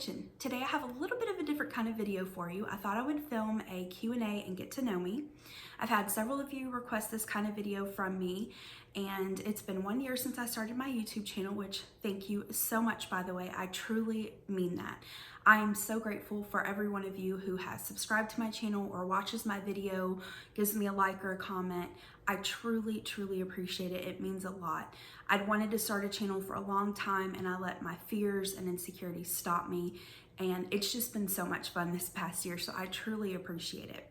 kitchen. Today I have a little bit of a different kind of video for you. I thought I would film a Q&A and get to know me. I've had several of you request this kind of video from me, and it's been 1 year since I started my YouTube channel, which thank you so much, by the way. I truly mean that. I am so grateful for every one of you who has subscribed to my channel or watches my video, gives me a like or a comment. I truly, truly appreciate it. It means a lot. I'd wanted to start a channel for a long time, and I let my fears and insecurities stop me, and it's just been so much fun this past year, so I truly appreciate it.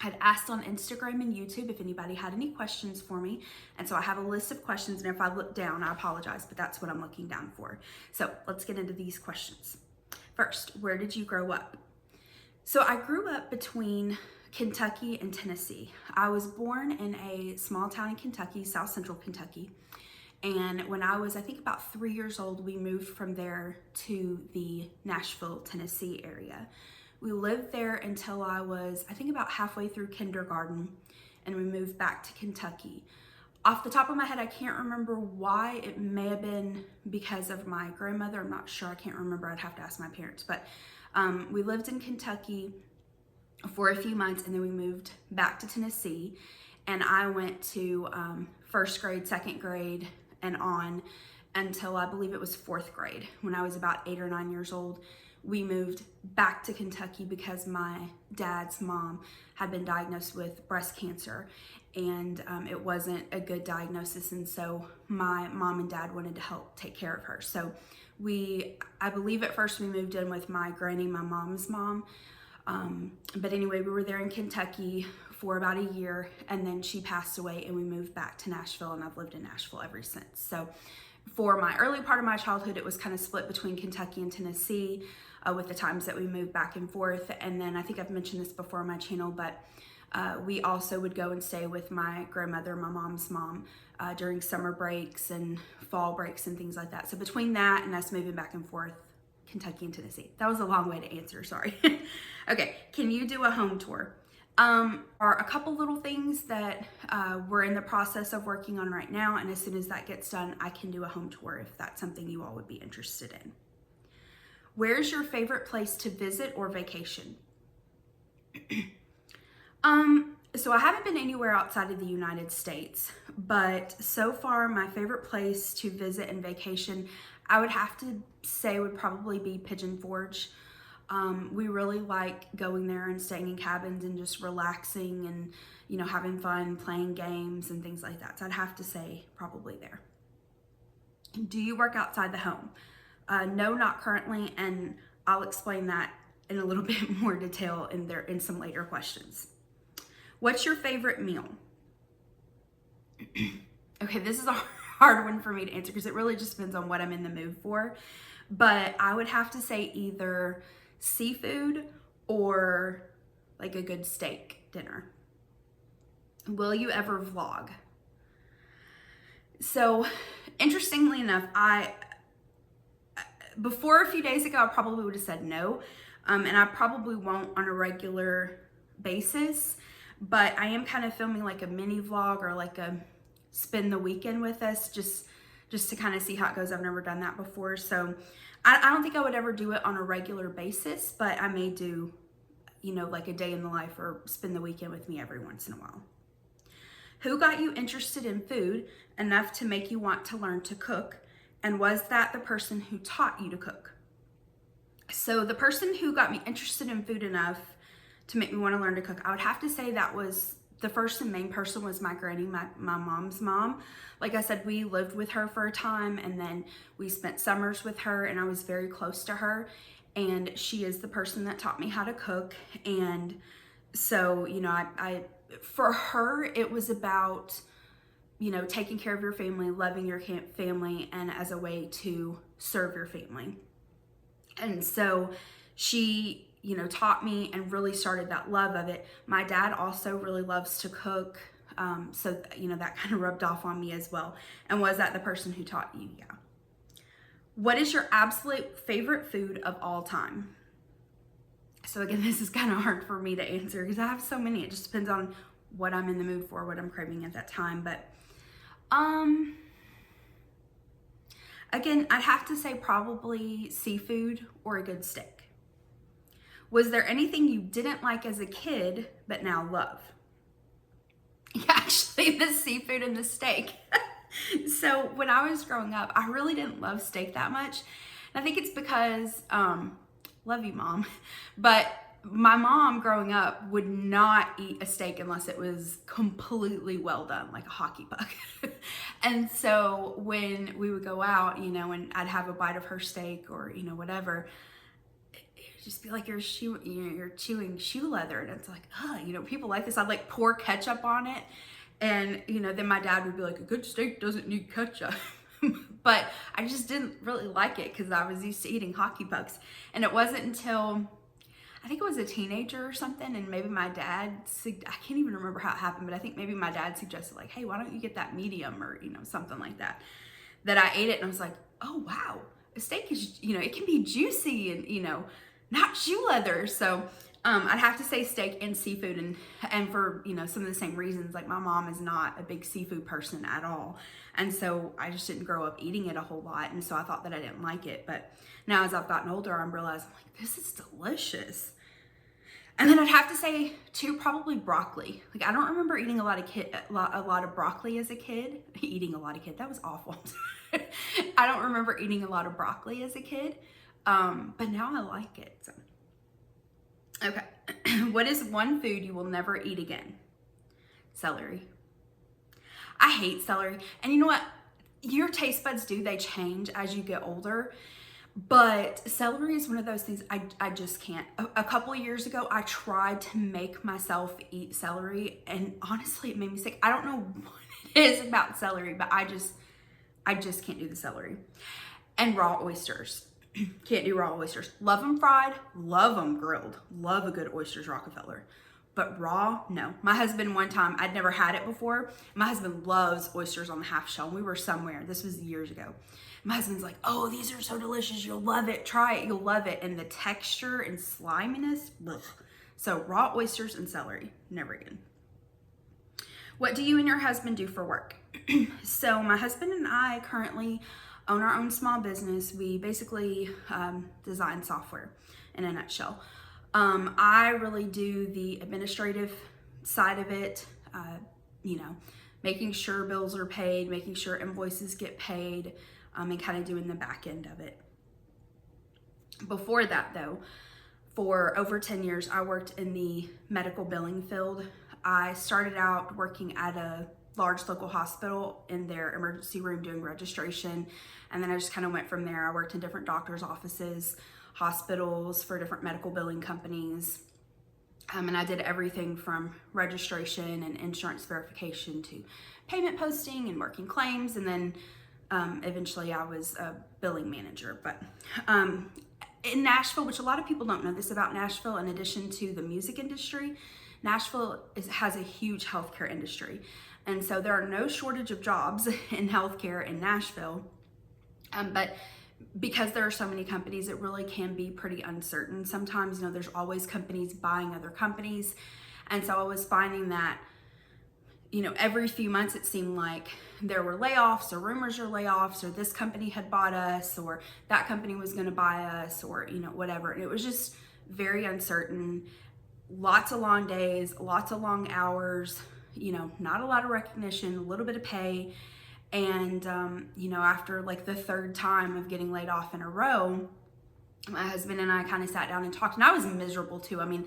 I'd asked on Instagram and YouTube if anybody had any questions for me, and so I have a list of questions, and if I look down, I apologize, but that's what I'm looking down for. So let's get into these questions. First, where did you grow up? So I grew up between Kentucky and Tennessee. I was born in a small town in Kentucky, South Central Kentucky. And when I was, I think about 3 years old, we moved from there to the Nashville, Tennessee area. We lived there until I was, I think about halfway through kindergarten, and we moved back to Kentucky. Off the top of my head, I can't remember why. It may have been because of my grandmother. I'm not sure. I can't remember. I'd have to ask my parents. But we lived in Kentucky for a few months, and then we moved back to Tennessee. And I went to first grade, second grade, and on until I believe it was fourth grade. When I was about 8 or 9 years old, we moved back to Kentucky because my dad's mom had been diagnosed with breast cancer, and it wasn't a good diagnosis, and so my mom and dad wanted to help take care of her. So I believe at first we moved in with my granny, my mom's mom, but anyway, we were there in Kentucky for about a year, and then she passed away, and we moved back to Nashville, and I've lived in Nashville ever since. So for my early part of my childhood, it was kind of split between Kentucky and Tennessee with the times that we moved back and forth. And then I think I've mentioned this before on my channel, but we also would go and stay with my grandmother, my mom's mom, during summer breaks and fall breaks and things like that. So between that and us moving back and forth, Kentucky and Tennessee. That was a long way to answer, sorry. Okay, can you do a home tour? Are a couple little things that we're in the process of working on right now, and as soon as that gets done, I can do a home tour if that's something you all would be interested in. Where's your favorite place to visit or vacation? So I haven't been anywhere outside of the United States, but so far my favorite place to visit and vacation, I would have to say would probably be Pigeon Forge. We really like going there and staying in cabins and just relaxing and, you know, having fun, playing games and things like that. So I'd have to say probably there. Do you work outside the home? No, not currently, and I'll explain that in a little bit more detail in some later questions. What's your favorite meal? Okay, this is a hard one for me to answer because it really just depends on what I'm in the mood for, but I would have to say either seafood or like a good steak dinner. Will you ever vlog? So interestingly enough, before a few days ago, I probably would have said no, and I probably won't on a regular basis, but I am kind of filming like a mini vlog or like a spend the weekend with us just to kind of see how it goes. I've never done that before, so I don't think I would ever do it on a regular basis, but I may do, you know, like a day in the life or spend the weekend with me every once in a while. Who got you interested in food enough to make you want to learn to cook? And was that the person who taught you to cook? So the person who got me interested in food enough to make me want to learn to cook, I would have to say that was the first and main person was my granny, my mom's mom. Like I said, we lived with her for a time, and then we spent summers with her, and I was very close to her, and she is the person that taught me how to cook. And so, you know, I for her, it was about, you know, taking care of your family, loving your family, and as a way to serve your family. And so she, you know, taught me and really started that love of it. My dad also really loves to cook. So, you know, that kind of rubbed off on me as well. And was that the person who taught you? Yeah. What is your absolute favorite food of all time? So again, this is kind of hard for me to answer because I have so many. It just depends on what I'm in the mood for, what I'm craving at that time. But Again, I'd have to say probably seafood or a good steak. Was there anything you didn't like as a kid but now love? Actually, the seafood and the steak. So when I was growing up, I really didn't love steak that much. And I think it's because, love you, Mom, but my mom growing up would not eat a steak unless it was completely well done, like a hockey puck. And so when we would go out, you know, and I'd have a bite of her steak or, you know, whatever, it would just be like you're chewing shoe leather. And it's like, you know, people like this. I'd like pour ketchup on it. And, you know, then my dad would be like, a good steak doesn't need ketchup. But I just didn't really like it because I was used to eating hockey pucks. And it wasn't until I think it was a teenager or something, and maybe my dad, I can't even remember how it happened, but I think maybe my dad suggested like, hey, why don't you get that medium or, you know, something like that, that I ate it and I was like, oh, wow, a steak is, you know, it can be juicy and, you know, not shoe leather. So I'd have to say steak and seafood, and for, you know, some of the same reasons. Like my mom is not a big seafood person at all. And so I just didn't grow up eating it a whole lot. And so I thought that I didn't like it. But now as I've gotten older, I'm realizing like, this is delicious. And then I'd have to say too, probably broccoli. Like I don't remember eating a lot of broccoli as a kid. Eating a lot of kid, that was awful. I don't remember eating a lot of broccoli as a kid. But now I like it. So. Okay. What is one food you will never eat again? Celery. I hate celery. And you know what? Your taste buds they change as you get older. But celery is one of those things I just can't. A couple of years ago, I tried to make myself eat celery. And honestly, it made me sick. I don't know what it is about celery, but I just can't do the celery. And raw oysters. Can't do raw oysters. Love them fried, love them grilled. Love a good oysters Rockefeller. But raw, no. My husband one time, I'd never had it before. My husband loves oysters on the half shell. We were somewhere, this was years ago. My husband's like, oh, these are so delicious. You'll love it. Try it. You'll love it. And the texture and sliminess, ugh. So raw oysters and celery, never again. What do you and your husband do for work? So my husband and I currently own our own small business. We basically design software in a nutshell. I really do the administrative side of it, you know, making sure bills are paid, making sure invoices get paid, and kind of doing the back end of it. Before that though, for over 10 years, I worked in the medical billing field. I started out working at a large local hospital in their emergency room doing registration. And then I just kind of went from there. I worked in different doctors' offices, hospitals, for different medical billing companies. And I did everything from registration and insurance verification to payment posting and working claims. And then eventually I was a billing manager. But in Nashville, which a lot of people don't know this about Nashville, in addition to the music industry, Nashville has a huge healthcare industry. And so there are no shortage of jobs in healthcare in Nashville. But because there are so many companies, it really can be pretty uncertain. Sometimes, you know, there's always companies buying other companies. And so I was finding that, you know, every few months it seemed like there were layoffs or rumors of layoffs, or this company had bought us, or that company was going to buy us, or, you know, whatever. And it was just very uncertain. Lots of long days, lots of long hours, you know, not a lot of recognition, a little bit of pay. And, you know, after like the third time of getting laid off in a row, my husband and I kind of sat down and talked, and I was miserable too. I mean,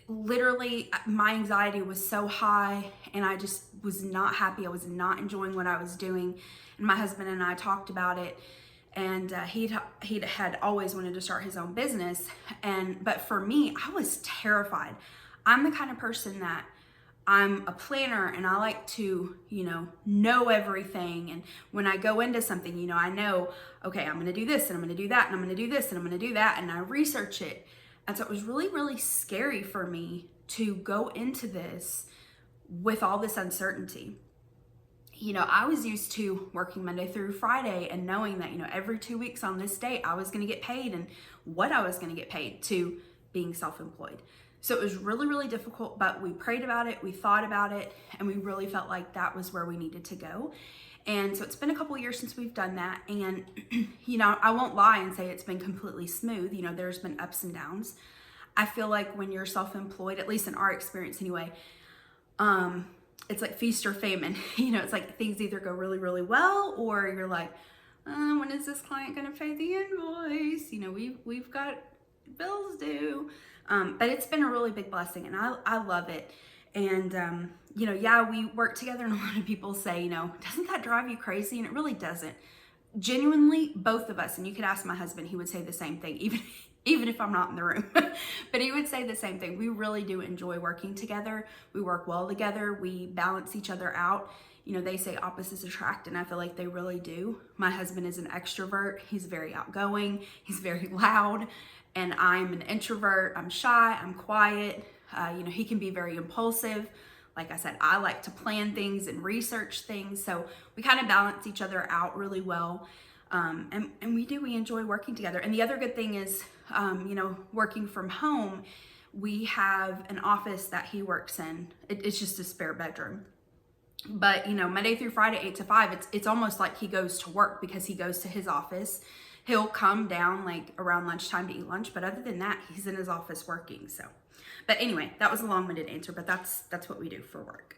literally my anxiety was so high and I just was not happy. I was not enjoying what I was doing. And my husband and I talked about it, and he had always wanted to start his own business. But for me, I was terrified. I'm the kind of person that I'm a planner, and I like to, you know everything. And when I go into something, you know, I know, okay, I'm going to do this and I'm going to do that and I'm going to do this and I'm going to do that. And I research it. And so it was really, really scary for me to go into this with all this uncertainty. You know, I was used to working Monday through Friday and knowing that, you know, every 2 weeks on this date, I was going to get paid and what I was going to get paid, to being self-employed. So it was really, really difficult, but we prayed about it, we thought about it, and we really felt like that was where we needed to go. And so it's been a couple years since we've done that. And, you know, I won't lie and say it's been completely smooth. You know, there's been ups and downs. I feel like when you're self-employed, at least in our experience anyway, it's like feast or famine. You know, it's like things either go really, really well, or you're like, when is this client going to pay the invoice? You know, we've got bills due. But it's been a really big blessing, and I love it. And, you know, yeah, we work together, and a lot of people say, you know, doesn't that drive you crazy? And it really doesn't. Genuinely, both of us, and you could ask my husband, he would say the same thing, even if I'm not in the room, but he would say the same thing. We really do enjoy working together. We work well together. We balance each other out. You know, they say opposites attract, and I feel like they really do. My husband is an extrovert. He's very outgoing. He's very loud. And I'm an introvert. I'm shy. I'm quiet. You know, he can be very impulsive. Like I said, I like to plan things and research things. So we kind of balance each other out really well. And we enjoy working together. And the other good thing is, you know, working from home, we have an office that he works in. It's just a spare bedroom. But, you know, Monday through Friday, 8 to 5, it's almost like he goes to work because he goes to his office. He'll come down like around lunchtime to eat lunch, but other than that, he's in his office working. So, but anyway, that was a long-winded answer, but that's what we do for work.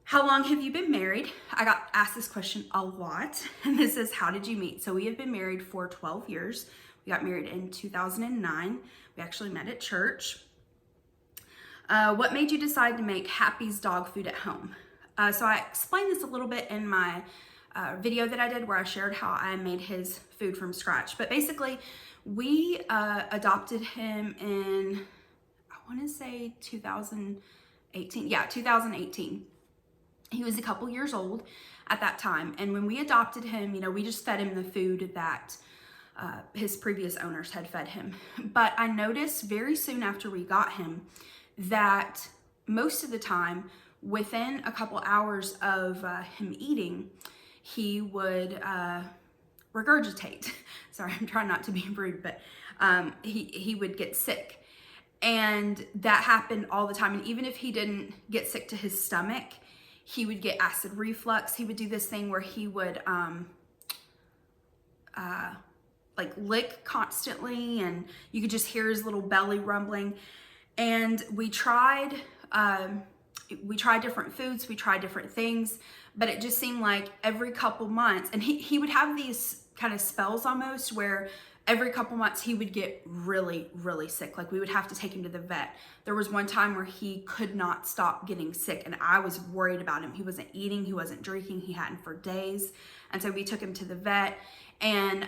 How long have you been married? I got asked this question a lot, and this is, how did you meet? So we have been married for 12 years. We got married in 2009. We actually met at church. What made you decide to make Happy's dog food at home? So I explained this a little bit in my video that I did where I shared how I made his food from scratch. But basically, we adopted him in, I want to say 2018. Yeah, 2018. He was a couple years old at that time. And when we adopted him, you know, we just fed him the food that his previous owners had fed him. But I noticed very soon after we got him that most of the time, within a couple hours of him eating, he would regurgitate. Sorry, I'm trying not to be rude, but he would get sick. And that happened all the time. And even if he didn't get sick to his stomach, he would get acid reflux. He would do this thing where he would like lick constantly, and you could just hear his little belly rumbling. And we tried different foods, we tried different things, but it just seemed like every couple months, and he would have these kind of spells almost where every couple months he would get really, really sick. Like we would have to take him to the vet. There was one time where he could not stop getting sick, and I was worried about him. He wasn't eating, he wasn't drinking, he hadn't for days. And so we took him to the vet, and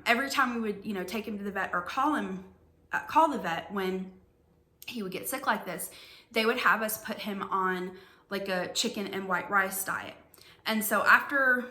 every time we would, you know, take him to the vet or call the vet when he would get sick like this, they would have us put him on like a chicken and white rice diet. And so after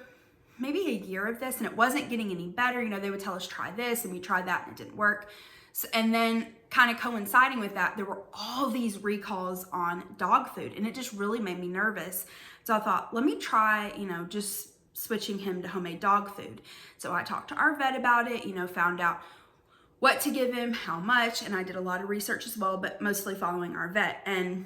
maybe a year of this, and it wasn't getting any better, you know, they would tell us try this, and we tried that and it didn't work. So, and then kind of coinciding with that, there were all these recalls on dog food, and it just really made me nervous. So I thought, let me try, you know, just switching him to homemade dog food. So I talked to our vet about it, you know, found out what to give him, how much, and I did a lot of research as well, but mostly following our vet. And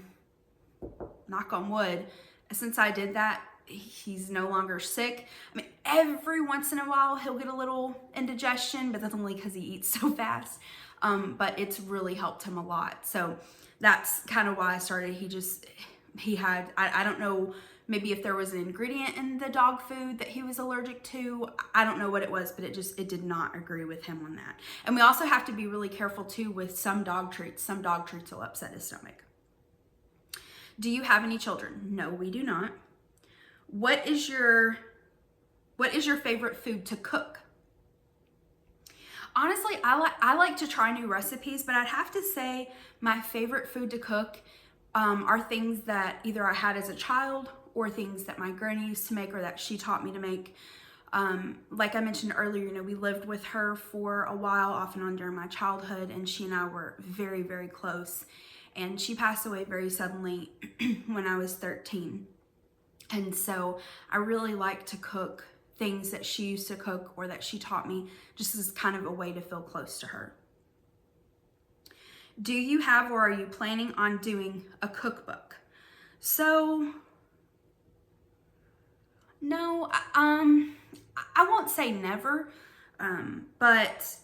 knock on wood, since I did that, he's no longer sick. I mean, every once in a while he'll get a little indigestion, but that's only because he eats so fast. But it's really helped him a lot. So that's kind of why I started. He had, I don't know, maybe if there was an ingredient in the dog food that he was allergic to. I don't know what it was, but it did not agree with him on that. And we also have to be really careful too with some dog treats. Some dog treats will upset his stomach. Do you have any children? No, we do not. What is your favorite food to cook? Honestly, I like to try new recipes, but I'd have to say my favorite food to cook are things that either I had as a child or things that my granny used to make or that she taught me to make. Like I mentioned earlier, you know, we lived with her for a while off and on during my childhood, and she and I were very, very close. And she passed away very suddenly when I was 13. And so I really like to cook things that she used to cook or that she taught me, just as kind of a way to feel close to her. Do you have or are you planning on doing a cookbook? So, no, I won't say never, but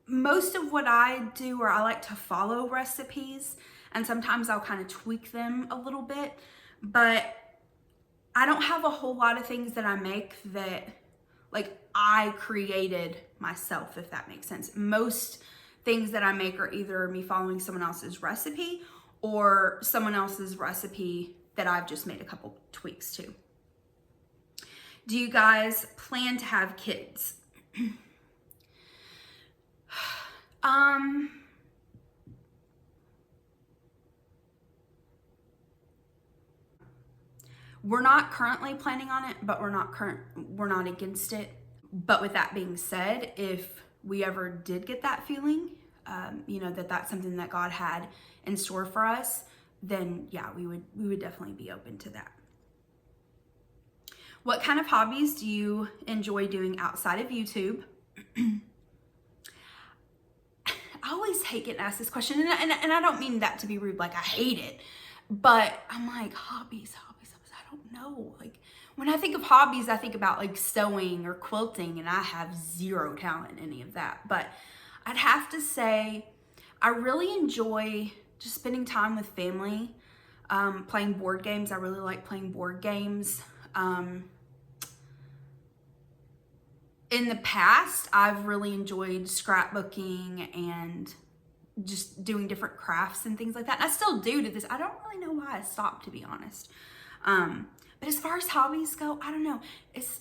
most of what I do, or I like to follow recipes, and sometimes I'll kind of tweak them a little bit, but I don't have a whole lot of things that I make that like I created myself, if that makes sense. Most things that I make are either me following someone else's recipe or someone else's recipe that I've just made a couple tweaks to. Do you guys plan to have kids? We're not currently planning on it, but we're not against it. But with that being said, if we ever did get that feeling, that's something that God had in store for us, then yeah, we would definitely be open to that. What kind of hobbies do you enjoy doing outside of YouTube? I always hate getting asked this question, and I don't mean that to be rude, like I hate it, but I'm like, hobbies, I don't know. Like when I think of hobbies, I think about like sewing or quilting, and I have zero talent in any of that. But I'd have to say I really enjoy just spending time with family, playing board games. I really like playing board games. In the past, I've really enjoyed scrapbooking and just doing different crafts and things like that. And I still do to this. I don't really know why I stopped, to be honest. But as far as hobbies go, I don't know. Is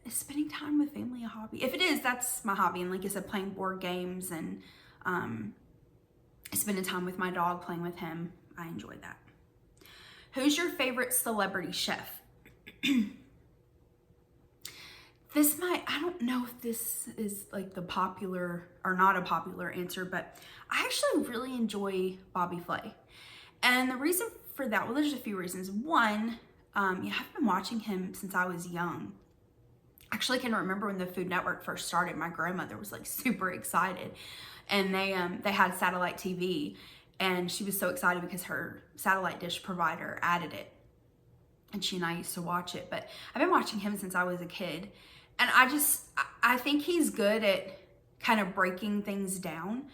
spending time with family a hobby? If it is, that's my hobby. And like I said, playing board games and spending time with my dog, playing with him, I enjoy that. Who's your favorite celebrity chef? I don't know if this is like the popular or not a popular answer, but I actually really enjoy Bobby Flay. And the reason for that, well, there's a few reasons. One, I've been watching him since I was young. Actually, I can remember when the Food Network first started, my grandmother was like super excited, and they had satellite TV, and she was so excited because her satellite dish provider added it, and she and I used to watch it. But I've been watching him since I was a kid, and I think he's good at kind of breaking things down,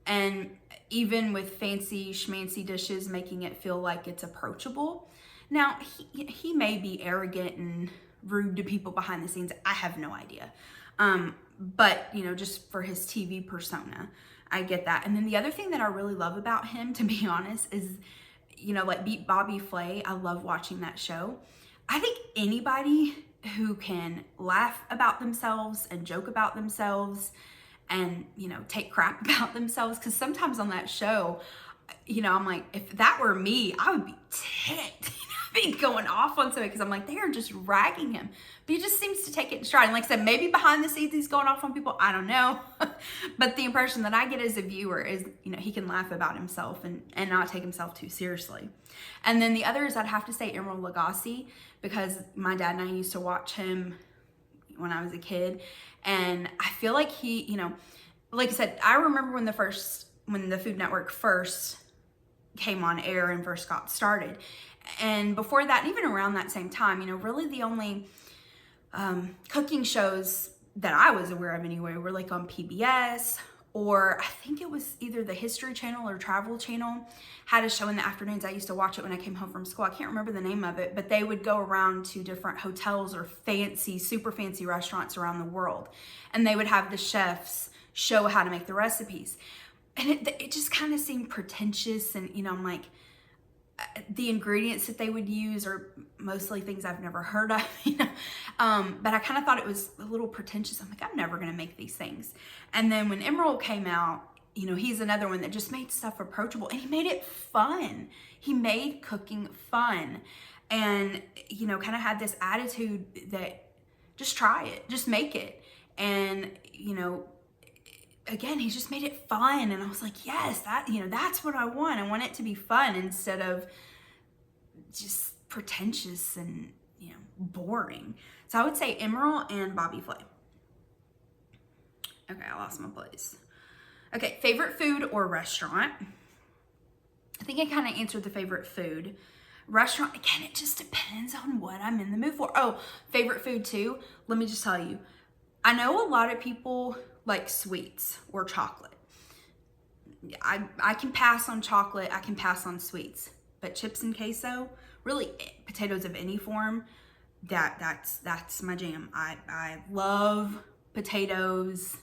and even with fancy schmancy dishes, making it feel like it's approachable. Now, he may be arrogant and rude to people behind the scenes. I have no idea. But, just for his TV persona, I get that. And then the other thing that I really love about him, to be honest, is, like Beat Bobby Flay. I love watching that show. I think anybody who can laugh about themselves and joke about themselves and, take crap about themselves, because sometimes on that show, I'm like, if that were me, I would be ticked. I'd be going off on somebody because I'm like, they are just ragging him. But he just seems to take it in stride. And like I said, maybe behind the scenes he's going off on people. I don't know. But the impression that I get as a viewer is, he can laugh about himself and not take himself too seriously. And then the other is I'd have to say Emeril Lagasse, because my dad and I used to watch him when I was a kid. And I feel like he, like I said, I remember when the Food Network first came on air and first got started. And before that, and even around that same time, really the only cooking shows that I was aware of anyway were like on PBS, or I think it was either the History Channel or Travel Channel had a show in the afternoons. I used to watch it when I came home from school. I can't remember the name of it, but they would go around to different hotels or super fancy restaurants around the world. And they would have the chefs show how to make the recipes. And it just kind of seemed pretentious. And, I'm like, the ingredients that they would use are mostly things I've never heard of, but I kind of thought it was a little pretentious. I'm like, I'm never going to make these things. And then when Emeril came out, he's another one that just made stuff approachable, and he made it fun. He made cooking fun, and, kind of had this attitude that just try it, just make it. And, again, he just made it fun. And I was like, yes, that's what I want. I want it to be fun instead of just pretentious and, boring. So I would say Emeril and Bobby Flay. Okay, I lost my place. Okay, favorite food or restaurant? I think I kind of answered the favorite food. Restaurant, again, it just depends on what I'm in the mood for. Oh, favorite food too. Let me just tell you, I know a lot of people like sweets or chocolate. I can pass on chocolate, I can pass on sweets, but chips and queso, really potatoes of any form, that's my jam. I love potatoes,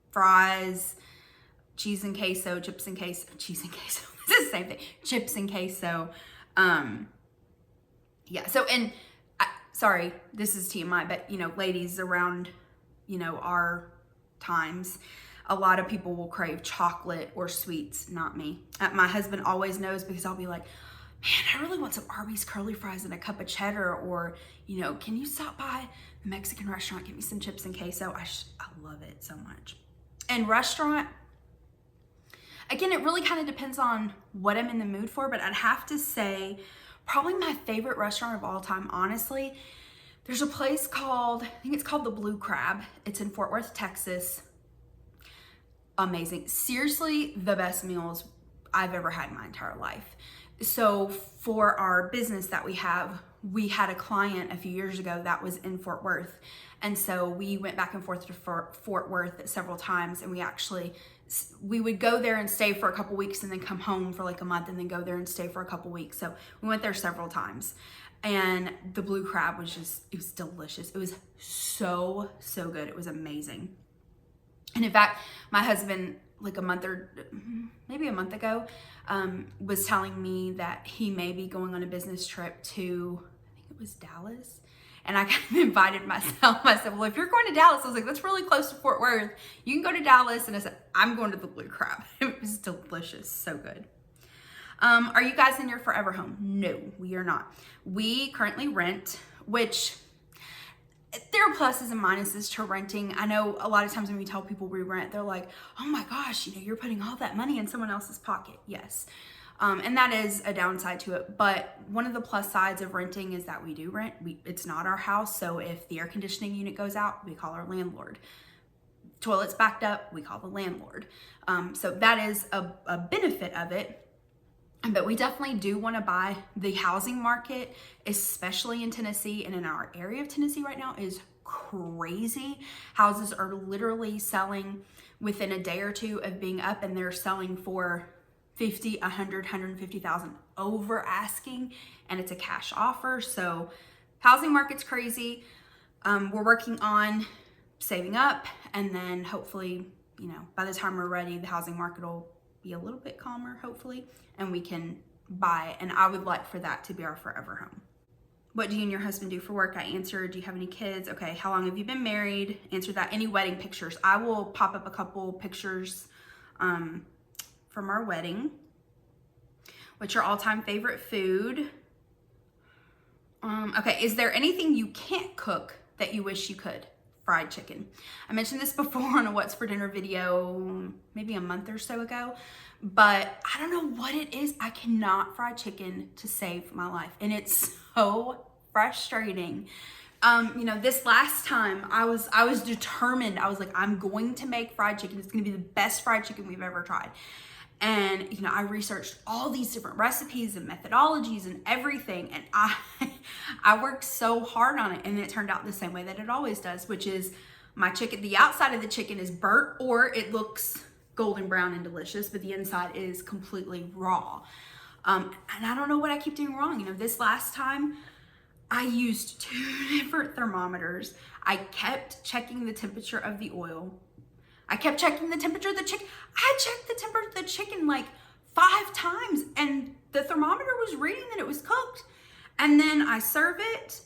fries, cheese and queso, chips and queso, cheese and queso, it's the same thing, chips and queso. Yeah, so, and sorry, this is TMI, but you know, ladies around, you know, our times, a lot of people will crave chocolate or sweets, not me. My husband always knows because I'll be like, man, I really want some Arby's curly fries and a cup of cheddar, or, you know, can you stop by the Mexican restaurant, get me some chips and queso? I love it so much. And restaurant, again, it really kind of depends on what I'm in the mood for, but I'd have to say probably my favorite restaurant of all time, honestly, there's a place called, I think it's called the Blue Crab. It's in Fort Worth, Texas. Amazing. Seriously, the best meals I've ever had in my entire life. So for our business that we had a client a few years ago that was in Fort Worth. And so we went back and forth to Fort Worth several times, and we would go there and stay for a couple weeks and then come home for like a month and then go there and stay for a couple weeks. So we went there several times, and the Blue Crab was it was delicious. It was so good. It was amazing. And in fact, my husband, like maybe a month ago, was telling me that he may be going on a business trip to, I think it was Dallas. And I kind of invited myself. I said, well, if you're going to Dallas, I was like, that's really close to Fort Worth. You can go to Dallas. And I said, I'm going to the Blue Crab. It was delicious. So good. Are you guys in your forever home? No, we are not. We currently rent, which there are pluses and minuses to renting. I know a lot of times when we tell people we rent, they're like, oh my gosh, you know, you're putting all that money in someone else's pocket. Yes. And that is a downside to it. But one of the plus sides of renting is that we do rent. It's not our house. So if the air conditioning unit goes out, we call our landlord. Toilet's backed up, we call the landlord. So that is a benefit of it. But we definitely do want to buy. The housing market, especially in Tennessee and in our area of Tennessee right now, is crazy. Houses are literally selling within a day or two of being up, and they're selling for 50, 100, 150,000 over asking, and it's a cash offer. So housing market's crazy. We're working on saving up, and then hopefully, you know, by the time we're ready, the housing market will be a little bit calmer, hopefully, and we can buy. And I would like for that to be our forever home. What do you and your husband do for work? I answered, do you have any kids? Okay, how long have you been married? Answer that. Any wedding pictures? I will pop up a couple pictures from our wedding. What's your all-time favorite food? Okay, is there anything you can't cook that you wish you could? Fried chicken. I mentioned this before on a What's for Dinner video, maybe a month or so ago, but I don't know what it is. I cannot fry chicken to save my life, and it's so frustrating. You know, this last time I was determined. I was like, I'm going to make fried chicken. It's going to be the best fried chicken we've ever tried. And, you know, I researched all these different recipes and methodologies and everything. And I worked so hard on it. And it turned out the same way that it always does, which is my chicken, the outside of the chicken is burnt, or it looks golden brown and delicious, but the inside is completely raw. And I don't know what I keep doing wrong. You know, this last time I used 2 different thermometers. I kept checking the temperature of the oil. I kept checking the temperature of the chicken. I checked the temperature of the chicken like 5 times, and the thermometer was reading that it was cooked. And then I serve it,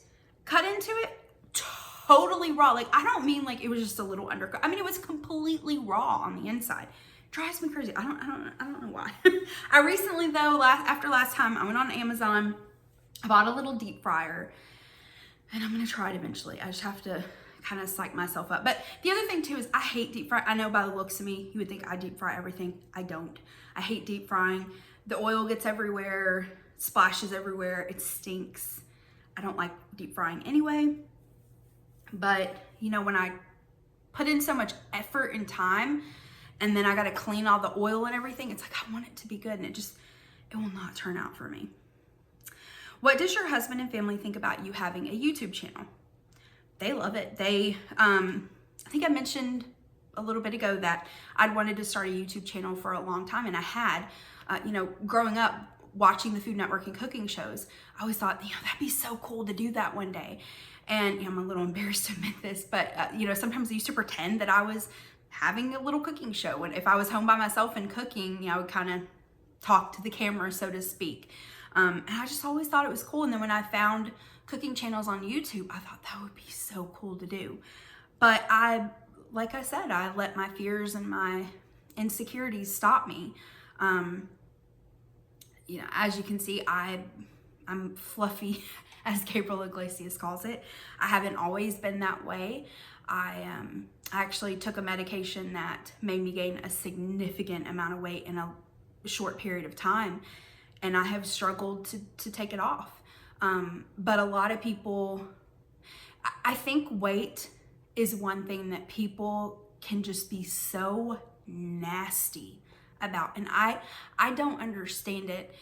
cut into it, totally raw. Like, I don't mean like it was just a little undercooked. I mean, it was completely raw on the inside. Drives me crazy. I don't know why. I recently though, after last time, I went on Amazon. I bought a little deep fryer, and I'm gonna try it eventually. I just have to kind of psych myself up. But the other thing too is I hate deep fry. I know by the looks of me, you would think I deep fry everything. I don't. I hate deep frying. The oil gets everywhere, splashes everywhere. It stinks. I don't like deep frying anyway. But you know, when I put in so much effort and time, and then I got to clean all the oil and everything. It's like, I want it to be good, and it will not turn out for me. What does your husband and family think about you having a YouTube channel? They love it. I think I mentioned a little bit ago that I'd wanted to start a YouTube channel for a long time, and I had, growing up, watching the Food Network and cooking shows, I always thought, that'd be so cool to do that one day. And I'm a little embarrassed to admit this, but sometimes I used to pretend that I was having a little cooking show. And if I was home by myself and cooking, I would kind of talk to the camera, so to speak. And I just always thought it was cool. And then when I found cooking channels on YouTube, I thought that would be so cool to do. But like I said, I let my fears and my insecurities stop me. As you can see, I'm fluffy, as Gabriel Iglesias calls it. I haven't always been that way. I actually took a medication that made me gain a significant amount of weight in a short period of time, and I have struggled to take it off. But a lot of people, I think weight is one thing that people can just be so nasty about, and I don't understand it.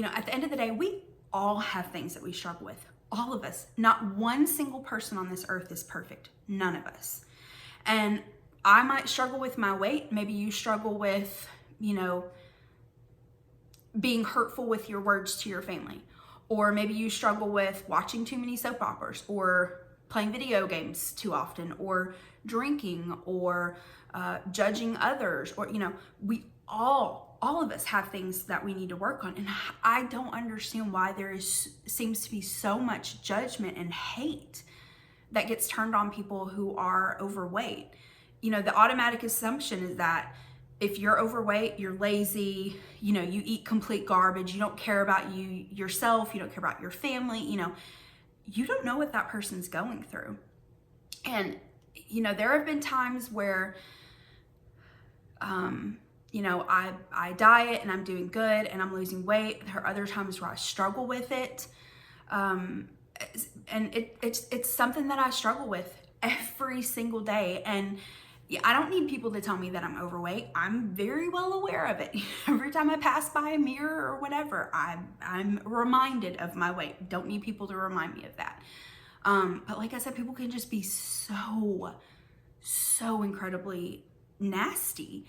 At the end of the day, we all have things that we struggle with. All of us. Not one single person on this earth is perfect. None of us. And I might struggle with my weight. Maybe you struggle with, being hurtful with your words to your family. Or maybe you struggle with watching too many soap operas, or playing video games too often, or drinking, or judging others, or, we all of us have things that we need to work on. And I don't understand why seems to be so much judgment and hate that gets turned on people who are overweight. The automatic assumption is that if you're overweight, you're lazy, you eat complete garbage, you don't care about yourself, you don't care about your family, you don't know what that person's going through. And, there have been times where, I diet and I'm doing good and I'm losing weight. There are other times where I struggle with it. And it's something that I struggle with every single day. And I don't need people to tell me that I'm overweight. I'm very well aware of it. Every time I pass by a mirror or whatever, I'm reminded of my weight. Don't need people to remind me of that. But like I said, people can just be so incredibly nasty.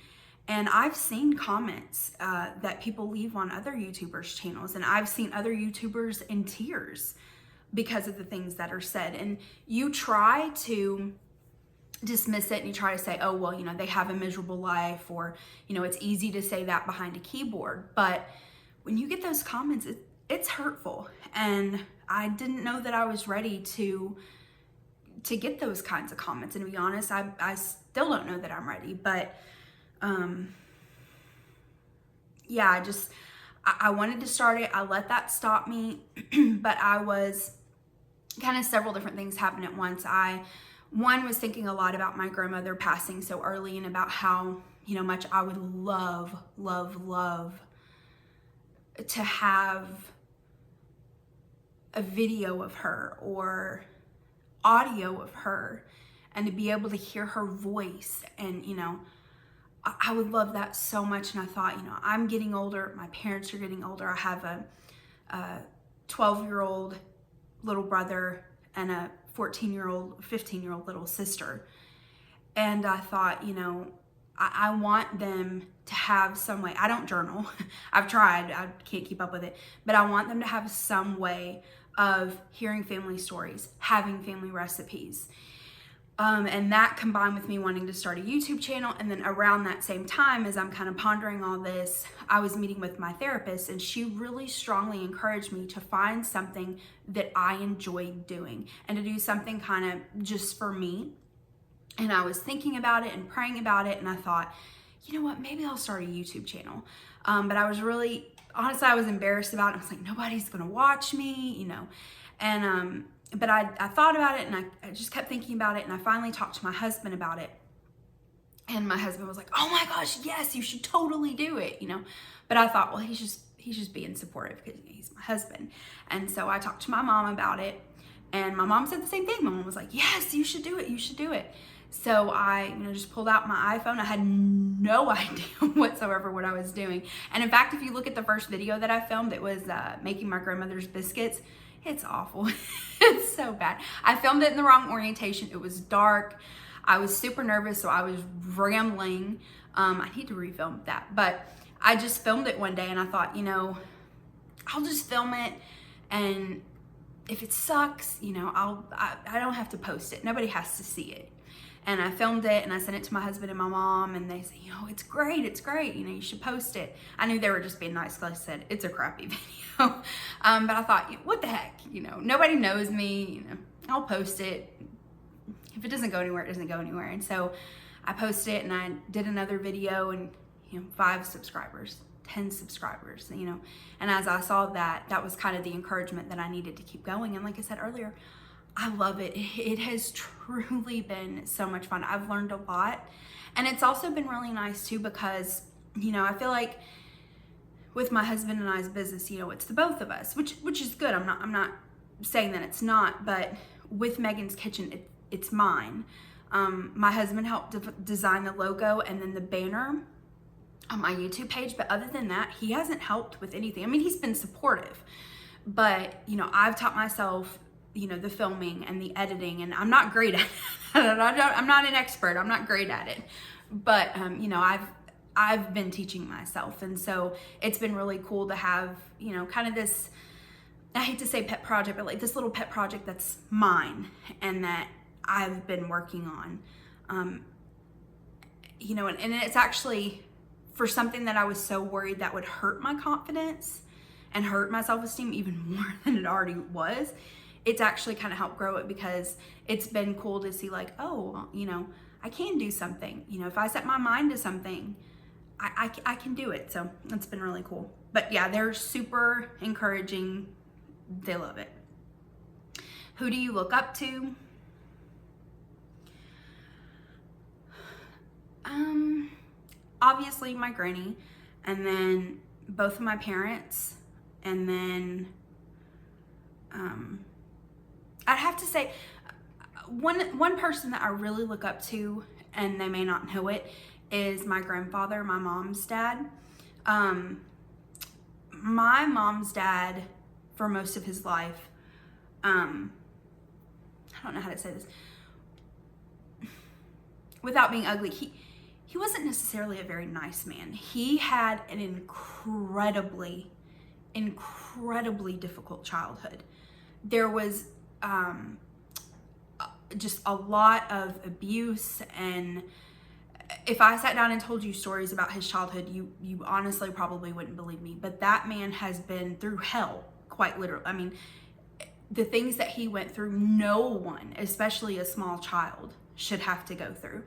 And I've seen comments that people leave on other YouTubers' channels, and I've seen other YouTubers in tears because of the things that are said. And you try to dismiss it and you try to say, oh, well, they have a miserable life, or, it's easy to say that behind a keyboard. But when you get those comments, it's hurtful. And I didn't know that I was ready to get those kinds of comments. And to be honest, I still don't know that I'm ready. But I wanted to start it. I let that stop me. But I was kind of several different things happened at once. One was thinking a lot about my grandmother passing so early, and about how, much I would love to have a video of her or audio of her, and to be able to hear her voice. And, I would love that so much. And I thought, I'm getting older. My parents are getting older. I have a 12-year-old little brother and a 15-year-old little sister. And I thought, I want them to have some way. I don't journal. I've tried. I can't keep up with it. But I want them to have some way of hearing family stories, having family recipes. And that combined with me wanting to start a YouTube channel. And then around that same time, as I'm kind of pondering all this, I was meeting with my therapist, and she really strongly encouraged me to find something that I enjoyed doing, and to do something kind of just for me. And I was thinking about it and praying about it, and I thought, maybe I'll start a YouTube channel. But I was really, honestly, I was embarrassed about it. I was like, nobody's gonna watch me, and but I thought about it, and I just kept thinking about it, and I finally talked to my husband about it. And my husband was like, oh my gosh, yes, you should totally do it, But I thought, well, he's just being supportive because he's my husband. And so I talked to my mom about it, and my mom said the same thing. My mom was like, yes, you should do it, you should do it. So I, just pulled out my iPhone. I had no idea whatsoever what I was doing. And in fact, if you look at the first video that I filmed, it was making my grandmother's biscuits. It's awful. It's so bad. I filmed it in the wrong orientation. It was dark. I was super nervous, so I was rambling. I need to refilm that, but I just filmed it one day and I thought, I'll just film it, and if it sucks, I don't have to post it. Nobody has to see it. And I filmed it and I sent it to my husband and my mom, and they said, it's great, you should post it. I knew they were just being nice because I said, it's a crappy video. But I thought, what the heck, nobody knows me, I'll post it. If it doesn't go anywhere, it doesn't go anywhere. And so I posted it and I did another video, and 5 subscribers, 10 subscribers, and as I saw that, that was kind of the encouragement that I needed to keep going. And like I said earlier, I love it. It has truly been so much fun. I've learned a lot, and it's also been really nice too, because I feel like with my husband and I's business, it's the both of us, which is good. I'm not saying that it's not, but with Megan's Kitchen, it's mine. My husband helped design the logo and then the banner on my YouTube page, but other than that, he hasn't helped with anything. I mean, he's been supportive, but I've taught myself the filming and the editing, and I'm not great at it. I'm not an expert. I'm not great at it, but I've been teaching myself, and so it's been really cool to have kind of this, I hate to say pet project, but like this little pet project that's mine and that I've been working on, and it's actually for something that I was so worried that would hurt my confidence and hurt my self-esteem even more than it already was. It's actually kind of helped grow it, because it's been cool to see like, oh, I can do something. If I set my mind to something, I can do it. So it's been really cool. But yeah, they're super encouraging. They love it. Who do you look up to? Obviously my granny, and then both of my parents, and then I'd have to say one person that I really look up to, and they may not know it, is my grandfather, my mom's dad. My mom's dad, for most of his life, I don't know how to say this without being ugly, he wasn't necessarily a very nice man. He had an incredibly difficult childhood. There was just a lot of abuse, and if I sat down and told you stories about his childhood, you honestly probably wouldn't believe me. But that man has been through hell, quite literally. I mean, the things that he went through, no one, especially a small child, should have to go through.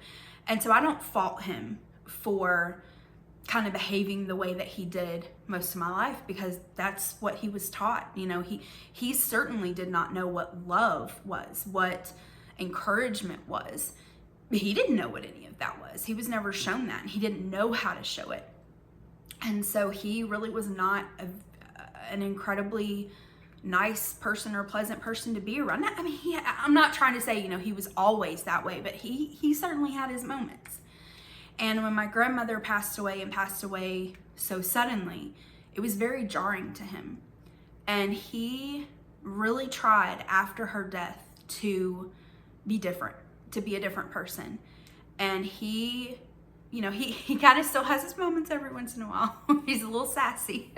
And so I don't fault him for kind of behaving the way that he did most of my life, because that's what he was taught. He certainly did not know what love was, what encouragement was. He didn't know what any of that was. He was never shown that, and he didn't know how to show it. And so he really was not an incredibly nice person or pleasant person to be around. I mean, I'm not trying to say, he was always that way, but he certainly had his moments. And when my grandmother passed away so suddenly, it was very jarring to him. And he really tried after her death to be different, to be a different person. And he kind of still has his moments every once in a while. He's a little sassy,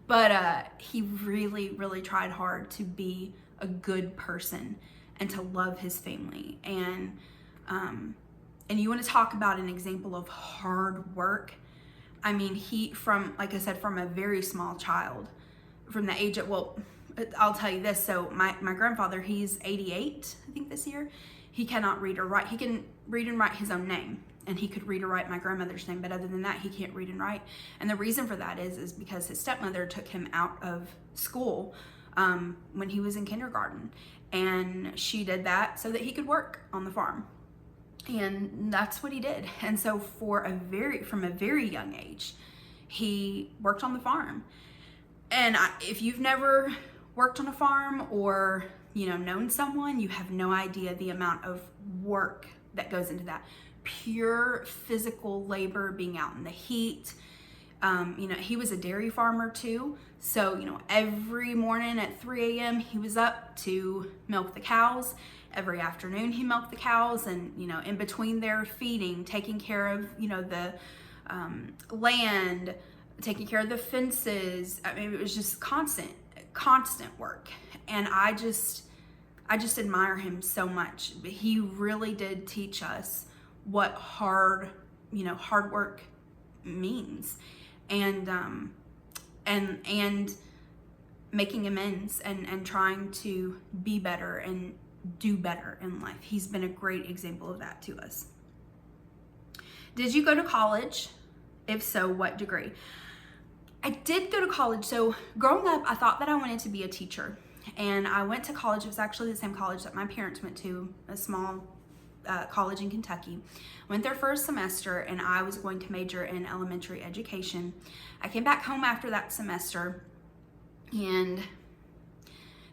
but he really tried hard to be a good person and to love his family. And you want to talk about an example of hard work. I mean, like I said, from a very small child, from the age of, well, I'll tell you this. So my grandfather, he's 88, I think this year. He cannot read or write. He can read and write his own name, and he could read or write my grandmother's name, but other than that, he can't read and write. And the reason for that is because his stepmother took him out of school when he was in kindergarten, and she did that so that he could work on the farm. And that's what he did. And so from a very young age, he worked on the farm. And if you've never worked on a farm or known someone, you have no idea the amount of work that goes into that. Pure physical labor, being out in the heat. You know, he was a dairy farmer too. So, you know, every morning at 3 a.m. he was up to milk the cows. Every afternoon he milked the cows, and, you know, in between their feeding, taking care of, you know, the land, taking care of the fences. I mean, it was just constant work. And I just admire him so much. He really did teach us what hard work means, and making amends and trying to be better and do better in life. He's been a great example of that to us. Did you go to college? If so, what degree? I did go to college. So growing up, I thought that I wanted to be a teacher, and I went to college. It was actually the same college that my parents went to, a small college in Kentucky. Went there for a semester, and I was going to major in elementary education. I came back home after that semester, and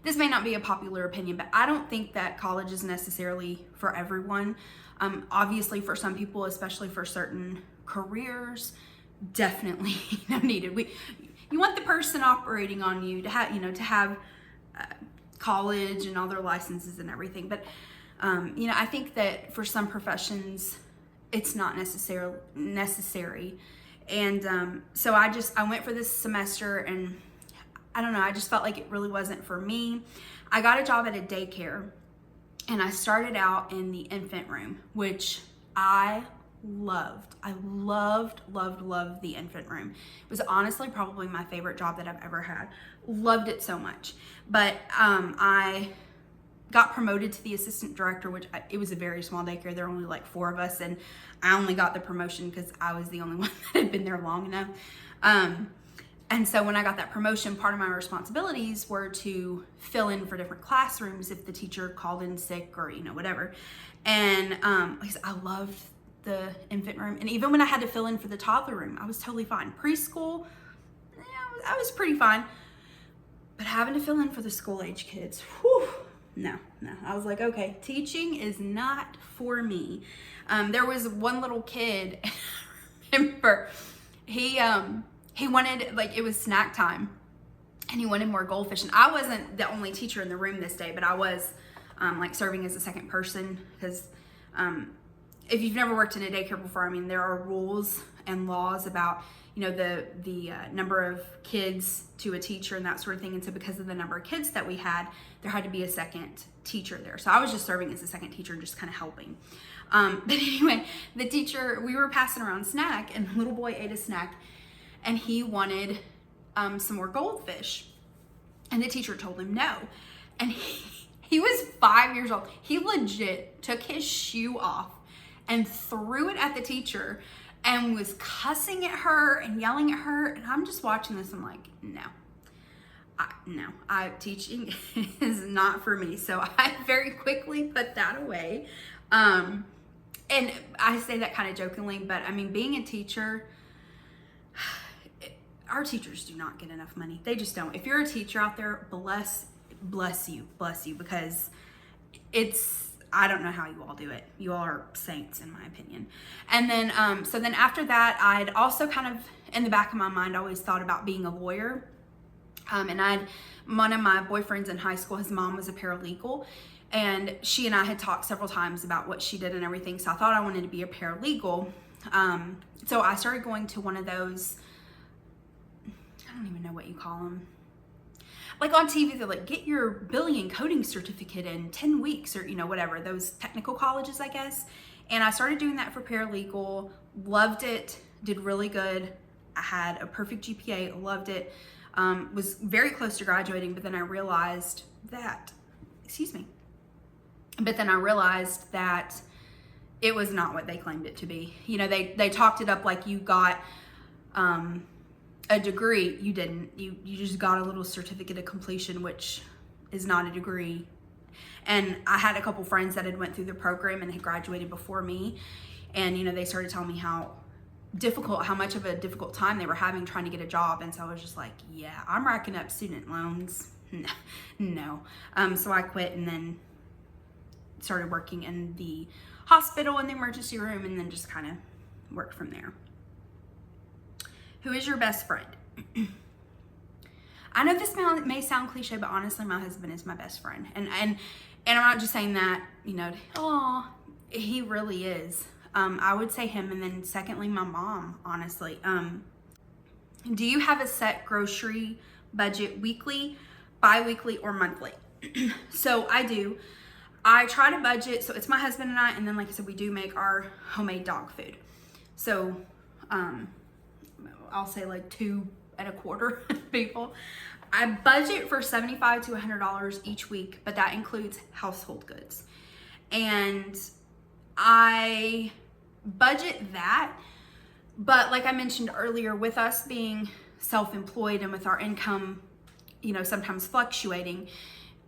this may not be a popular opinion, but I don't think that college is necessarily for everyone. Obviously for some people, especially for certain careers, definitely needed. You want the person operating on you to have college and all their licenses and everything, but I think that for some professions it's not necessary. And so I went for this semester, and I don't know, I just felt like it really wasn't for me. I got a job at a daycare, and I started out in the infant room, which I loved. I loved the infant room. It was honestly probably my favorite job that I've ever had. Loved it so much. But I got promoted to the assistant director, which it was a very small daycare. There were only like 4 of us, and I only got the promotion because I was the only one that had been there long enough. And so when I got that promotion, part of my responsibilities were to fill in for different classrooms if the teacher called in sick or, whatever. And I loved the infant room. And even when I had to fill in for the toddler room, I was totally fine. Preschool, I was pretty fine. But having to fill in for the school age kids, whew, no. I was like, okay, teaching is not for me. There was one little kid, I remember, he wanted, it was snack time, and he wanted more goldfish. And I wasn't the only teacher in the room this day, but I was serving as a second person, because if you've never worked in a daycare before, there are rules and laws about, the number of kids to a teacher and that sort of thing. And so because of the number of kids that we had, there had to be a second teacher there. So I was just serving as a second teacher and just kind of helping. But anyway, the teacher, we were passing around snack, and the little boy ate a snack, and he wanted some more goldfish. And the teacher told him no. And he was 5 years old. He legit took his shoe off and threw it at the teacher and was cussing at her and yelling at her. And I'm just watching this. I'm like, no, teaching is not for me. So I very quickly put that away. And I say that kind of jokingly, but being a teacher, our teachers do not get enough money. They just don't. If you're a teacher out there, bless you, because I don't know how you all do it. You all are saints, in my opinion. And then, so then after that, I'd also kind of, in the back of my mind, always thought about being a lawyer. And one of my boyfriends in high school, his mom was a paralegal, and she and I had talked several times about what she did and everything. So I thought I wanted to be a paralegal. So I started going to one of those, I don't even know what you call them. Like on TV, they're like, get your billing and coding certificate in 10 weeks or, whatever, those technical colleges, I guess. And I started doing that for paralegal, loved it, did really good. I had a perfect GPA, loved it, was very close to graduating, but then I realized that, it was not what they claimed it to be. They talked it up like you got, a degree. You didn't. You just got a little certificate of completion, which is not a degree. And I had a couple friends that had went through the program and had graduated before me, and they started telling me how much of a difficult time they were having trying to get a job. And so I was just like, yeah, I'm racking up student loans. No. So I quit, and then started working in the hospital in the emergency room, and then just kind of worked from there. Who is your best friend? I know this may sound cliche, but honestly, my husband is my best friend. And I'm not just saying that, you know, oh, he really is. I would say him, and then secondly, my mom, honestly. Do you have a set grocery budget weekly, bi-weekly, or monthly? So I do. I try to budget, so it's my husband and I, and then like I said, we do make our homemade dog food. So I'll say like 2.25 people. I budget for $75 to $100 each week, but that includes household goods. And I budget that, but like I mentioned earlier, with us being self-employed and with our income, you know, sometimes fluctuating,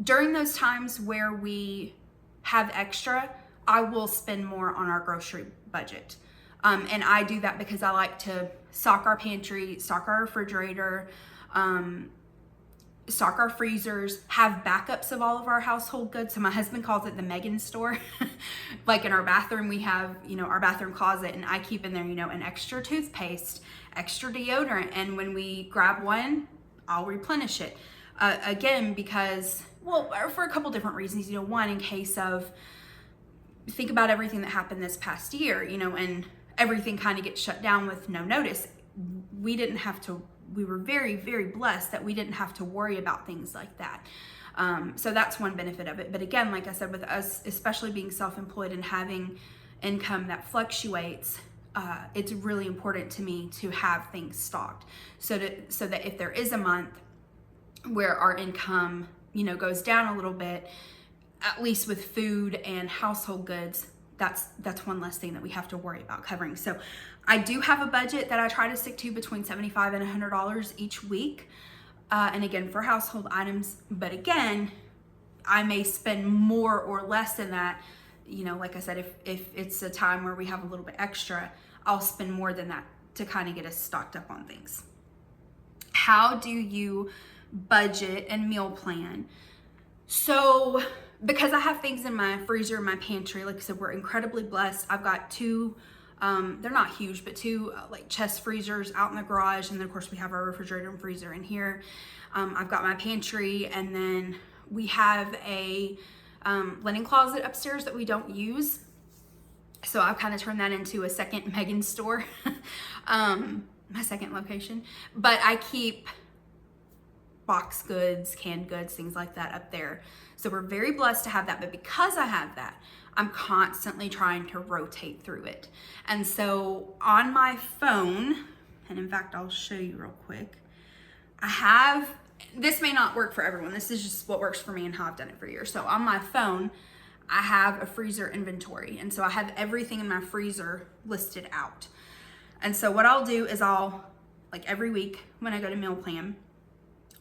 during those times where we have extra, I will spend more on our grocery budget. And I do that because I like to stock our pantry, stock our refrigerator, stock our freezers, have backups of all of our household goods. So my husband calls it the Megan store. Like in our bathroom, we have, you know, our bathroom closet, and I keep in there, you know, an extra toothpaste, extra deodorant. And when we grab one, I'll replenish it. Again, because, well, for a couple different reasons, you know, one, in case of, think about everything that happened this past year, you know, and everything kind of gets shut down with no notice. We didn't have to, we were very, very blessed that we didn't have to worry about things like that. So that's one benefit of it. But again, like I said, with us, especially being self-employed and having income that fluctuates, it's really important to me to have things stocked so that if there is a month where our income, you know, goes down a little bit, at least with food and household goods, that's one less thing that we have to worry about covering. So I do have a budget that I try to stick to between $75 and $100 each week. And again, for household items, but again, I may spend more or less than that. You know, like I said, if it's a time where we have a little bit extra, I'll spend more than that to kind of get us stocked up on things. How do you budget and meal plan? So because I have things in my freezer and my pantry, like I said, we're incredibly blessed. I've got two, they're not huge, but two like chest freezers out in the garage. And then of course we have our refrigerator and freezer in here. I've got my pantry, and then we have a linen closet upstairs that we don't use. So I've kind of turned that into a second Megan store, my second location. But I keep box goods, canned goods, things like that up there. So we're very blessed to have that. But because I have that, I'm constantly trying to rotate through it. And so on my phone, and in fact, I'll show you real quick. I have, this may not work for everyone. This is just what works for me and how I've done it for years. So on my phone, I have a freezer inventory. And so I have everything in my freezer listed out. And so what I'll do is I'll, like every week when I go to meal plan,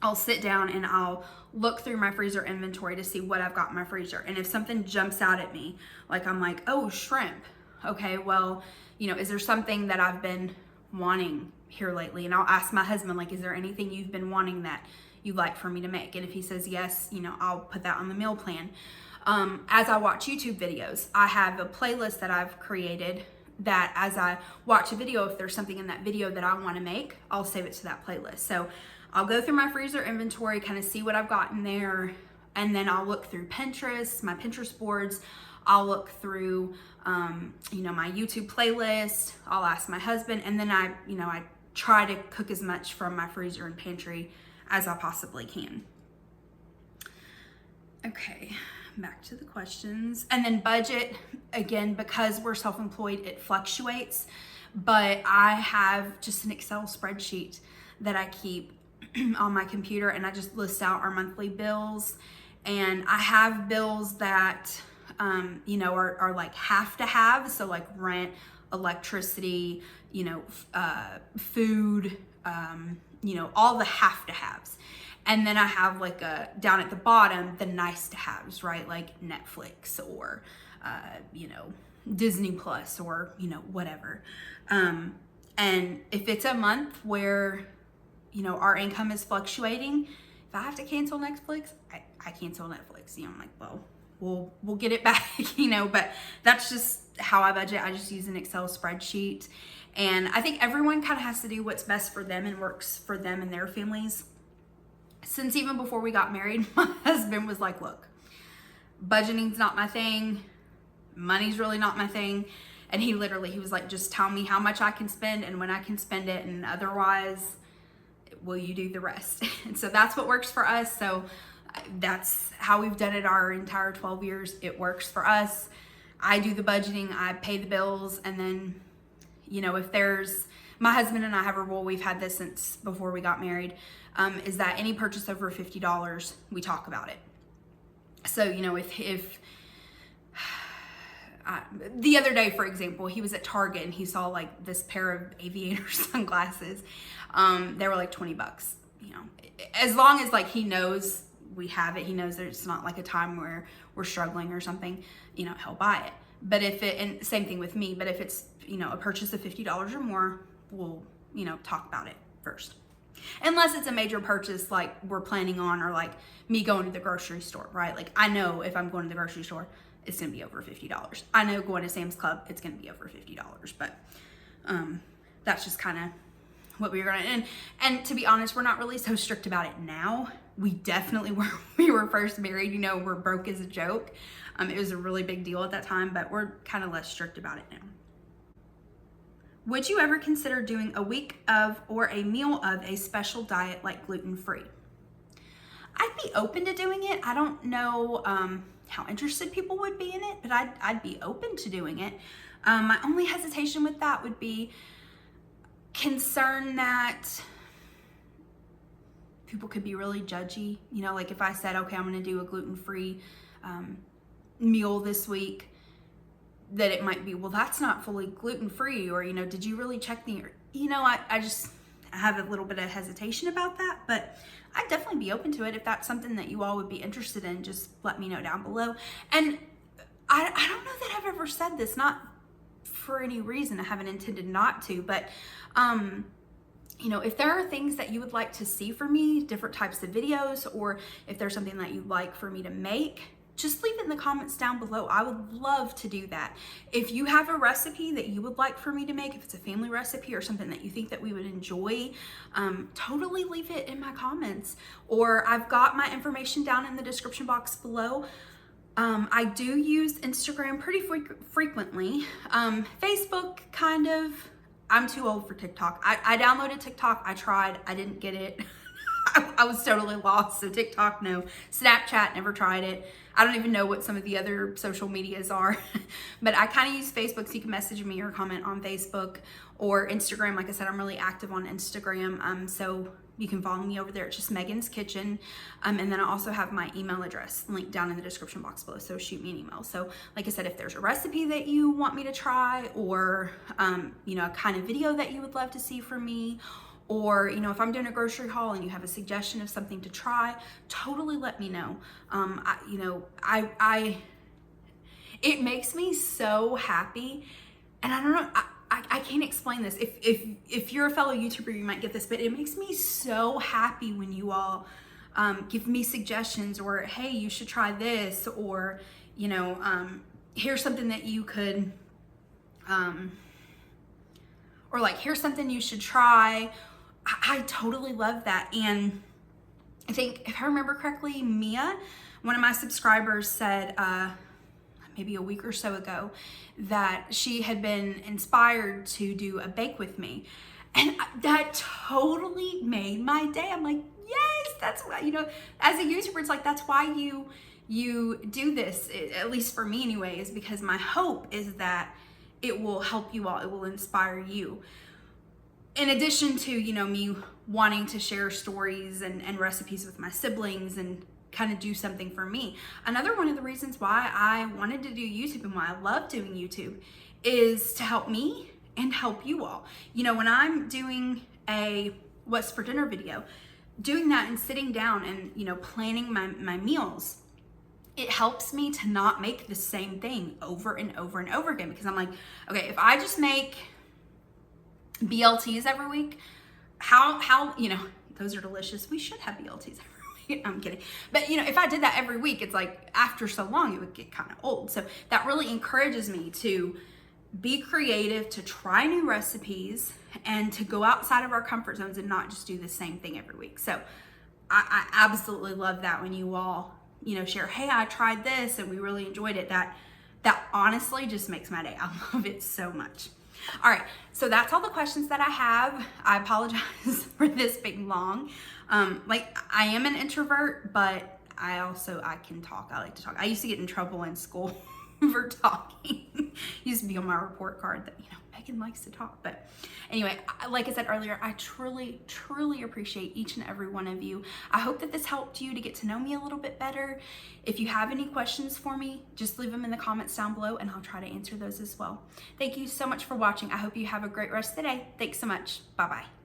I'll sit down and I'll look through my freezer inventory to see what I've got in my freezer. And if something jumps out at me, like I'm like, oh, shrimp. Okay, well, you know, is there something that I've been wanting here lately? And I'll ask my husband, like, is there anything you've been wanting that you'd like for me to make? And if he says yes, you know, I'll put that on the meal plan. As I watch YouTube videos, I have a playlist that I've created that as I watch a video, if there's something in that video that I want to make, I'll save it to that playlist. So I'll go through my freezer inventory, kind of see what I've got in there, and then I'll look through Pinterest, my Pinterest boards. I'll look through, you know, my YouTube playlist. I'll ask my husband, and then I try to cook as much from my freezer and pantry as I possibly can. Okay, back to the questions. And then budget, again, because we're self-employed, it fluctuates, but I have just an Excel spreadsheet that I keep on my computer, and I just list out our monthly bills. And I have bills that, you know, are like have to have. So like rent, electricity, you know, food, you know, all the have to haves. And then I have like down at the bottom, the nice to haves, right? Like Netflix or, you know, Disney Plus or, you know, whatever. And if it's a month where, you know, our income is fluctuating, if I have to cancel Netflix, I cancel Netflix. You know, I'm like, well, we'll get it back, you know, but that's just how I budget. I just use an Excel spreadsheet. And I think everyone kind of has to do what's best for them and works for them and their families. Since even before we got married, my husband was like, look, budgeting's not my thing. Money's really not my thing. And he was like, just tell me how much I can spend and when I can spend it, and otherwise, will you do the rest? And so that's what works for us. So that's how we've done it our entire 12 years. It works for us. I do the budgeting, I pay the bills, and then, you know, if there's, my husband and I have a rule, we've had this since before we got married, is that any purchase over $50, we talk about it. So, you know, if the other day, for example, he was at Target and he saw like this pair of aviator sunglasses. They were like $20, you know, as long as like he knows we have it, he knows that it's not like a time where we're struggling or something, you know, he'll buy it. But if it, and same thing with me, but if it's, you know, a purchase of $50 or more, we'll, you know, talk about it first. Unless it's a major purchase like we're planning on, or like me going to the grocery store, right? Like I know if I'm going to the grocery store, it's gonna be over $50. I know going to Sam's Club, it's gonna be over $50, but that's just kind of what we were gonna, and to be honest, we're not really so strict about it now. We definitely were, we were first married, you know, we're broke as a joke. It was a really big deal at that time, but we're kind of less strict about it now. Would you ever consider doing a week of or a meal of a special diet like gluten-free? I'd be open to doing it. I don't know how interested people would be in it, but I'd be open to doing it. My only hesitation with that would be concern that people could be really judgy. You know, like if I said, okay, I'm going to do a gluten-free meal this week, that it might be, well, that's not fully gluten-free, or, you know, did you really check the, you know, I have a little bit of hesitation about that, but I'd definitely be open to it. If that's something that you all would be interested in, just let me know down below. And I don't know that I've ever said this, not for any reason, I haven't intended not to, but you know, if there are things that you would like to see from me, different types of videos, or if there's something that you'd like for me to make, just leave it in the comments down below. I would love to do that. If you have a recipe that you would like for me to make, if it's a family recipe or something that you think that we would enjoy, totally leave it in my comments. Or I've got my information down in the description box below. I do use Instagram pretty frequently. Facebook, kind of. I'm too old for TikTok. I downloaded TikTok. I tried. I didn't get it. I was totally lost. So TikTok, no. Snapchat, never tried it. I don't even know what some of the other social medias are. But I kind of use Facebook, so you can message me or comment on Facebook, or Instagram. Like I said, I'm really active on Instagram. So you can follow me over there. It's just Megan's Kitchen. And then I also have my email address linked down in the description box below. So shoot me an email. So like I said, if there's a recipe that you want me to try, or, you know, a kind of video that you would love to see from me, or, you know, if I'm doing a grocery haul and you have a suggestion of something to try, totally let me know. You know, it makes me so happy, and I don't know, I can't explain this. If you're a fellow YouTuber, you might get this, but it makes me so happy when you all give me suggestions, or hey, you should try this, or, you know, here's something that you could, or like, here's something you should try. I totally love that. And I think, if I remember correctly, Mia, one of my subscribers, said maybe a week or so ago that she had been inspired to do a bake with me. And that totally made my day. I'm like, yes, that's why, you know, as a YouTuber, it's like, that's why you do this, at least for me anyway, is because my hope is that it will help you all, it will inspire you. In addition to, you know, me wanting to share stories and recipes with my siblings and kind of do something for me. Another one of the reasons why I wanted to do YouTube and why I love doing YouTube is to help me and help you all. You know, when I'm doing a what's for dinner video, doing that and sitting down and, you know, planning my meals, it helps me to not make the same thing over and over and over again, because I'm like, okay, if I just make BLTs every week, how, you know, those are delicious. We should have BLTs every I'm kidding. But you know, if I did that every week, it's like after so long, it would get kind of old. So that really encourages me to be creative, to try new recipes, and to go outside of our comfort zones and not just do the same thing every week. So I absolutely love that when you all, you know, share, hey, I tried this and we really enjoyed it. That honestly just makes my day. I love it so much. All right, so that's all the questions that I have. I apologize for this being long. Like, I am an introvert, but I can talk. I like to talk. I used to get in trouble in school for talking. Used to be on my report card that, you know, Megan likes to talk. But anyway, like I said earlier, I truly, truly appreciate each and every one of you. I hope that this helped you to get to know me a little bit better. If you have any questions for me, just leave them in the comments down below and I'll try to answer those as well. Thank you so much for watching. I hope you have a great rest of the day. Thanks so much. Bye-bye.